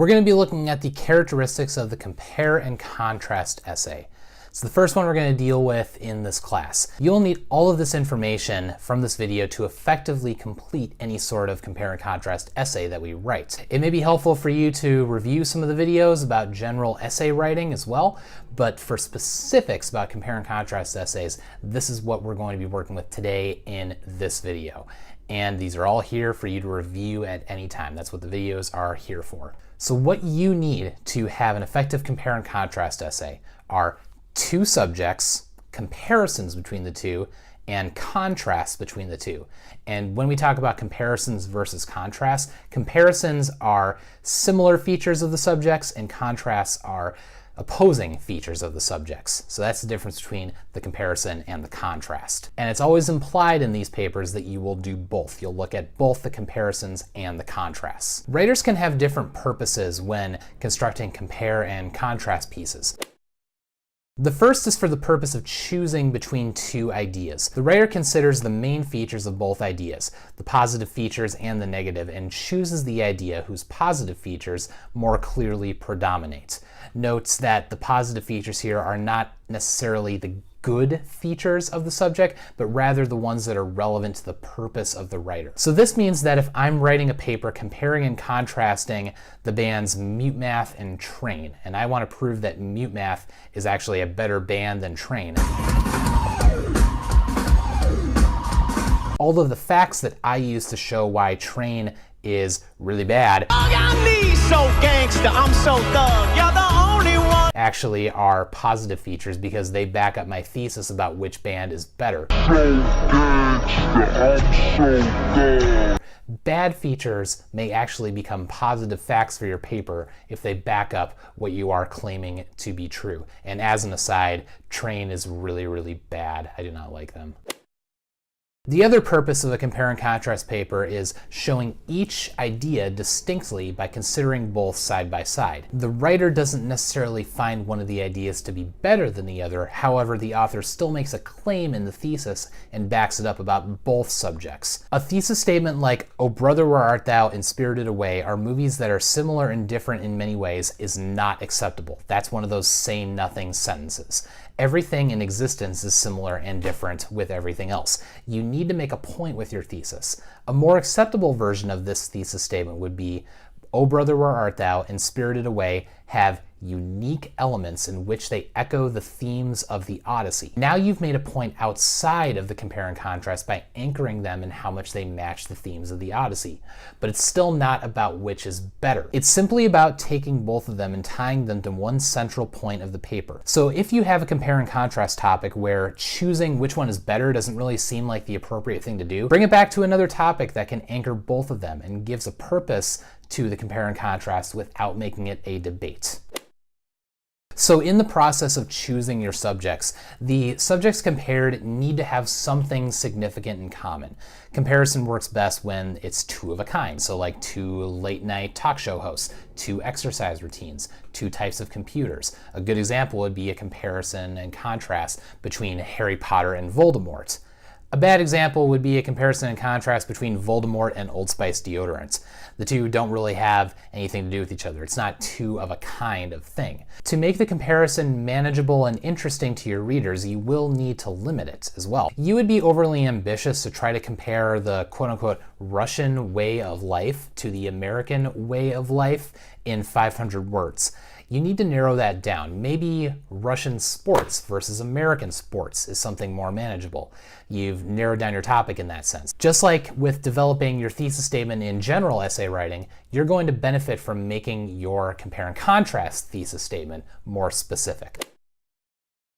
We're going to be looking at the characteristics of the compare and contrast essay. It's the first one we're going to deal with in this class. You'll need all of this information from this video to effectively complete any sort of compare and contrast essay that we write. It may be helpful for you to review some of the videos about general essay writing as well, but for specifics about compare and contrast essays, this is what we're going to be working with today in this video. And these are all here for you to review at any time. That's what the videos are here for. So what you need to have an effective compare and contrast essay are two subjects, comparisons between the two, and contrasts between the two. And when we talk about comparisons versus contrasts, comparisons are similar features of the subjects and contrasts are opposing features of the subjects. So that's the difference between the comparison and the contrast. And it's always implied in these papers that you will do both. You'll look at both the comparisons and the contrasts. Writers can have different purposes when constructing compare and contrast pieces. The first is for the purpose of choosing between two ideas. The writer considers the main features of both ideas, the positive features and the negative, and chooses the idea whose positive features more clearly predominate. Notes that the positive features here are not necessarily the good features of the subject, but rather the ones that are relevant to the purpose of the writer. So this means that if I'm writing a paper comparing and contrasting the bands Mutemath and Train, and I want to prove that Mutemath is actually a better band than Train, all of the facts that I use to show why Train is really bad actually are positive features because they back up my thesis about which band is better. Bad features may actually become positive facts for your paper if they back up what you are claiming to be true. And as an aside, Train is really, really bad. I do not like them. The other purpose of a compare and contrast paper is showing each idea distinctly by considering both side by side. The writer doesn't necessarily find one of the ideas to be better than the other, however, the author still makes a claim in the thesis and backs it up about both subjects. A thesis statement like "O Brother, Where Art Thou" and "Spirited Away" are movies that are similar and different in many ways is not acceptable. That's one of those say nothing sentences. Everything in existence is similar and different with everything else. You need to make a point with your thesis. A more acceptable version of this thesis statement would be, "O Brother, Where Art Thou" and "Spirited Away" have unique elements in which they echo the themes of the Odyssey. Now you've made a point outside of the compare and contrast by anchoring them in how much they match the themes of the Odyssey. But it's still not about which is better. It's simply about taking both of them and tying them to one central point of the paper. So if you have a compare and contrast topic where choosing which one is better doesn't really seem like the appropriate thing to do, bring it back to another topic that can anchor both of them and gives a purpose to the compare and contrast without making it a debate. So in the process of choosing your subjects, the subjects compared need to have something significant in common. Comparison works best when it's two of a kind, so like two late night talk show hosts, two exercise routines, two types of computers. A good example would be a comparison and contrast between Harry Potter and Voldemort. A bad example would be a comparison and contrast between Voldemort and Old Spice deodorant. The two don't really have anything to do with each other. It's not two of a kind of thing. To make the comparison manageable and interesting to your readers, you will need to limit it as well. You would be overly ambitious to try to compare the quote-unquote Russian way of life to the American way of life in 500 words. You need to narrow that down. Maybe Russian sports versus American sports is something more manageable. You've narrowed down your topic in that sense. Just like with developing your thesis statement in general essay writing, you're going to benefit from making your compare and contrast thesis statement more specific.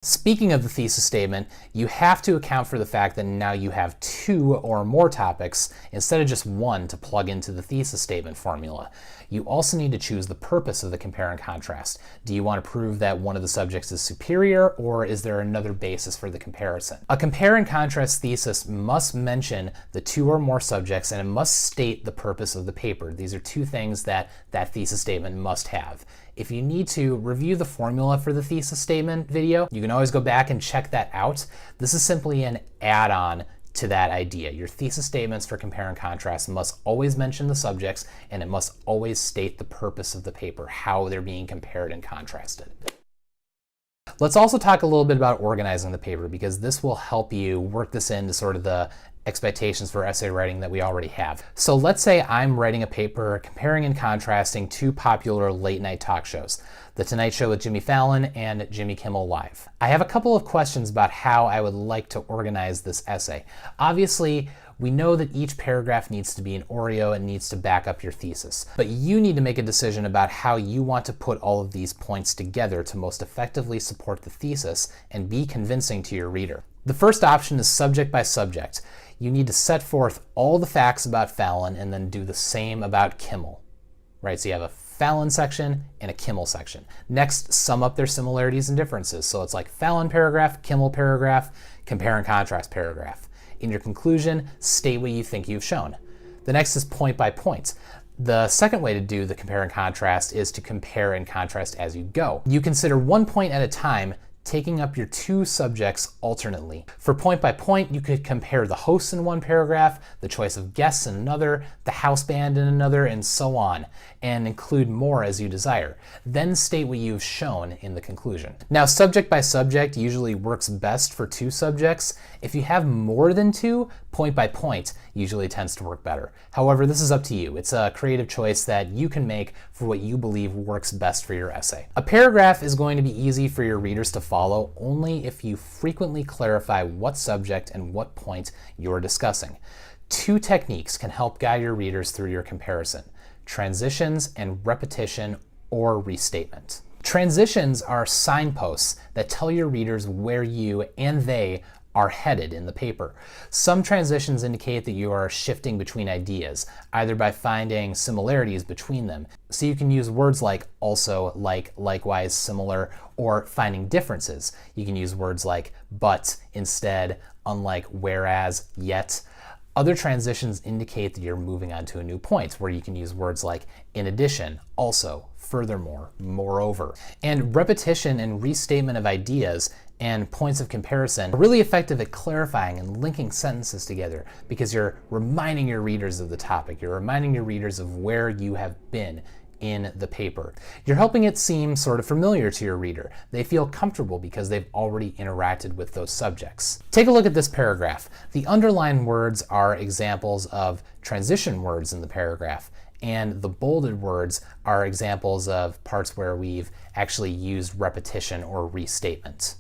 Speaking of the thesis statement, you have to account for the fact that now you have two or more topics instead of just one to plug into the thesis statement formula. You also need to choose the purpose of the compare and contrast. Do you want to prove that one of the subjects is superior, or is there another basis for the comparison? A compare and contrast thesis must mention the two or more subjects, and it must state the purpose of the paper. These are two things that that thesis statement must have. If you need to review the formula for the thesis statement video, you can always go back and check that out. This is simply an add-on to that idea. Your thesis statements for compare and contrast must always mention the subjects, and it must always state the purpose of the paper, how they're being compared and contrasted. Let's also talk a little bit about organizing the paper, because this will help you work this into sort of the expectations for essay writing that we already have. So let's say I'm writing a paper comparing and contrasting two popular late night talk shows, The Tonight Show with Jimmy Fallon and Jimmy Kimmel Live. I have a couple of questions about how I would like to organize this essay. Obviously, we know that each paragraph needs to be an Oreo and needs to back up your thesis, but you need to make a decision about how you want to put all of these points together to most effectively support the thesis and be convincing to your reader. The first option is subject by subject. You need to set forth all the facts about Fallon and then do the same about Kimmel, right? So you have a Fallon section and a Kimmel section. Next, sum up their similarities and differences. So it's like Fallon paragraph, Kimmel paragraph, compare and contrast paragraph. In your conclusion, state what you think you've shown. The next is point by point. The second way to do the compare and contrast is to compare and contrast as you go. You consider one point at a time, taking up your two subjects alternately. For point by point, you could compare the hosts in one paragraph, the choice of guests in another, the house band in another, and so on, and include more as you desire. Then state what you've shown in the conclusion. Now, subject by subject usually works best for two subjects. If you have more than two, point by point usually tends to work better. However, this is up to you. It's a creative choice that you can make for what you believe works best for your essay. A paragraph is going to be easy for your readers to follow only if you frequently clarify what subject and what point you're discussing. Two techniques can help guide your readers through your comparison: transitions and repetition or restatement. Transitions are signposts that tell your readers where you and they are headed in the paper. Some transitions indicate that you are shifting between ideas, either by finding similarities between them. So you can use words like also, like, likewise, similar, or finding differences. You can use words like but, instead, unlike, whereas, yet. Other transitions indicate that you're moving on to a new point, where you can use words like in addition, also, furthermore, moreover. And repetition and restatement of ideas and points of comparison are really effective at clarifying and linking sentences together, because you're reminding your readers of the topic. You're reminding your readers of where you have been in the paper. You're helping it seem sort of familiar to your reader. They feel comfortable because they've already interacted with those subjects. Take a look at this paragraph. The underlined words are examples of transition words in the paragraph, and the bolded words are examples of parts where we've actually used repetition or restatement.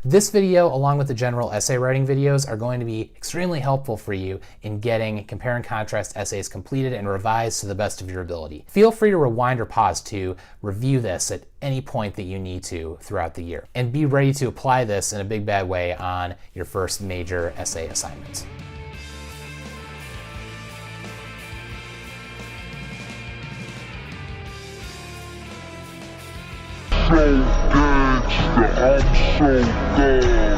This video, along with the general essay writing videos, are going to be extremely helpful for you in getting compare and contrast essays completed and revised to the best of your ability. Feel free to rewind or pause to review this at any point that you need to throughout the year. And be ready to apply this in a big bad way on your first major essay assignment. So gangsta, I'm so good.